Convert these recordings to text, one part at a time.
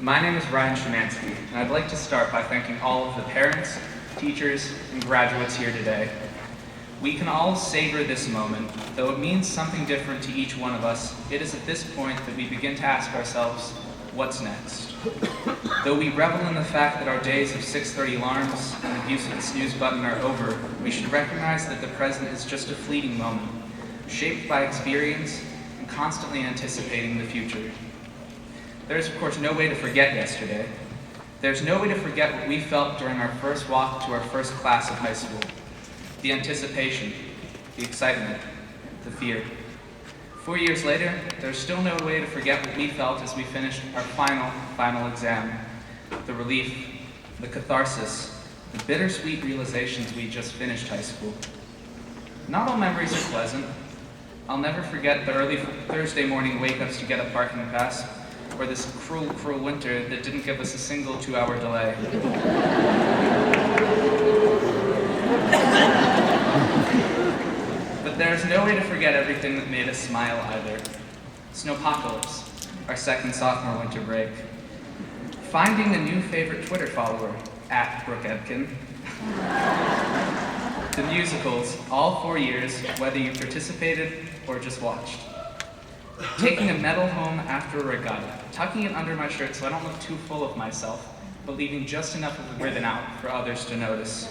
My name is Ryan Szymanski, and I'd like to start by thanking all of the parents, teachers, and graduates here today. We can all savor this moment. Though it means something different to each one of us, it is at this point that we begin to ask ourselves, what's next? Though we revel in the fact that our days of 6:30 alarms and abuse of the snooze button are over, we should recognize that the present is just a fleeting moment, shaped by experience and constantly anticipating the future. There is, of course, no way to forget yesterday. There's no way to forget what we felt during our first walk to our first class of high school. The anticipation, the excitement, the fear. 4 years later, there's still no way to forget what we felt as we finished our final exam. The relief, the catharsis, the bittersweet realizations we just finished high school. Not all memories are pleasant. I'll never forget the early Thursday morning wake-ups to get a parking pass, or this cruel winter that didn't give us a single 2-hour delay. But there's no way to forget everything that made us smile either. Snowpocalypse, our second sophomore winter break. Finding a new favorite Twitter follower, @BrookeEbkin. The musicals, all 4 years, whether you participated or just watched. Taking a medal home after a regatta, tucking it under my shirt so I don't look too full of myself, but leaving just enough of the ribbon out for others to notice.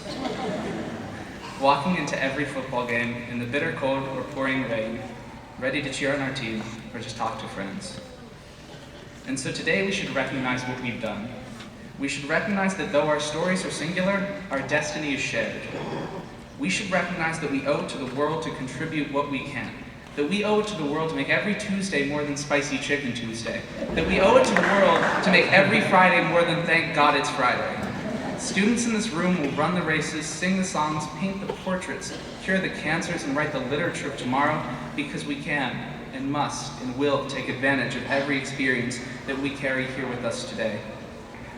Walking into every football game in the bitter cold or pouring rain, ready to cheer on our team or just talk to friends. And so today we should recognize what we've done. We should recognize that though our stories are singular, our destiny is shared. We should recognize that we owe it to the world to contribute what we can. That we owe it to the world to make every Tuesday more than Spicy Chicken Tuesday. That we owe it to the world to make every Friday more than Thank God It's Friday. Students in this room will run the races, sing the songs, paint the portraits, cure the cancers, and write the literature of tomorrow because we can and must and will take advantage of every experience that we carry here with us today.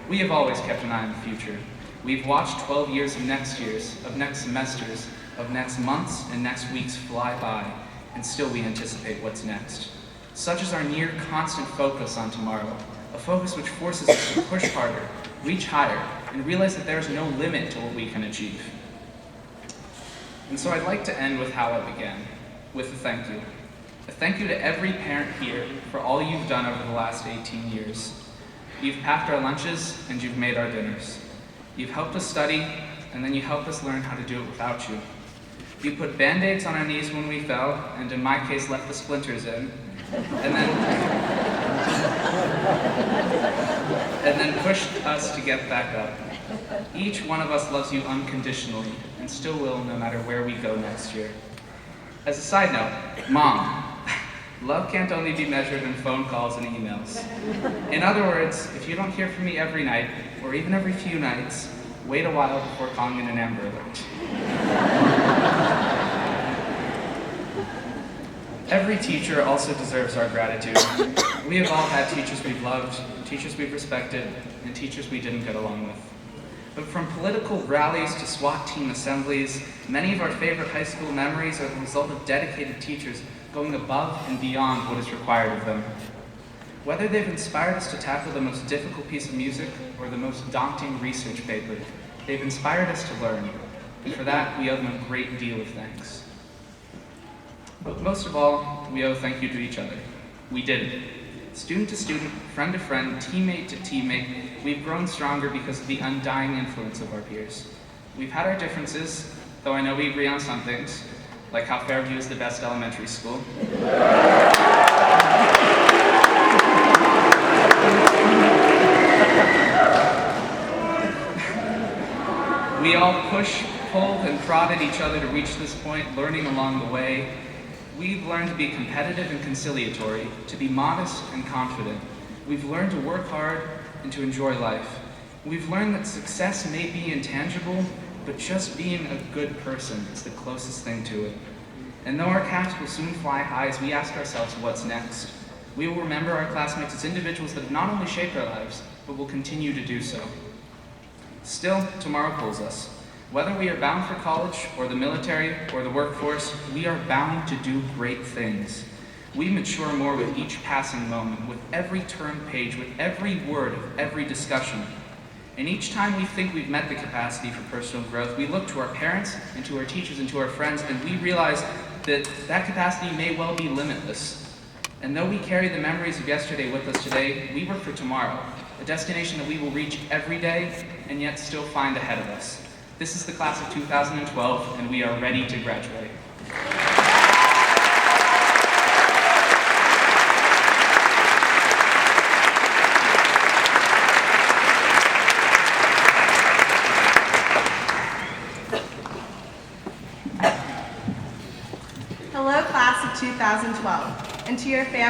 We have always kept an eye on the future. We've watched 12 years of next years, of next semesters, of next months and next weeks fly by, and still we anticipate what's next. Such is our near constant focus on tomorrow, a focus which forces us to push harder, reach higher, and realize that there is no limit to what we can achieve. And so I'd like to end with how I began, with a thank you. A thank you to every parent here for all you've done over the last 18 years. You've packed our lunches and you've made our dinners. You've helped us study, and then you helped us learn how to do it without you. You put Band-Aids on our knees when we fell, and in my case left the splinters in, and then pushed us to get back up. Each one of us loves you unconditionally, and still will no matter where we go next year. As a side note, Mom, love can't only be measured in phone calls and emails. In other words, if you don't hear from me every night, or even every few nights, wait a while before calling in an Amber Alert. Every teacher also deserves our gratitude. We have all had teachers we've loved, teachers we've respected, and teachers we didn't get along with. But from political rallies to SWAT team assemblies, many of our favorite high school memories are the result of dedicated teachers going above and beyond what is required of them. Whether they've inspired us to tackle the most difficult piece of music or the most daunting research paper, they've inspired us to learn, and for that we owe them a great deal of thanks. But most of all, we owe thank you to each other. We did it. Student to student, friend to friend, teammate to teammate, we've grown stronger because of the undying influence of our peers. We've had our differences, though I know we agree on some things, like how Fairview is the best elementary school. We all pushed, pulled, and prodded each other to reach this point, learning along the way. We've learned to be competitive and conciliatory, to be modest and confident. We've learned to work hard and to enjoy life. We've learned that success may be intangible, but just being a good person is the closest thing to it. And though our caps will soon fly high as we ask ourselves what's next, we will remember our classmates as individuals that have not only shaped our lives, but will continue to do so. Still, tomorrow pulls us. Whether we are bound for college, or the military, or the workforce, we are bound to do great things. We mature more with each passing moment, with every turned page, with every word of every discussion. And each time we think we've met the capacity for personal growth, we look to our parents and to our teachers and to our friends, and we realize that that capacity may well be limitless. And though we carry the memories of yesterday with us today, we work for tomorrow, a destination that we will reach every day and yet still find ahead of us. This is the class of 2012, and we are ready to graduate. Hello, class of 2012, and to your family.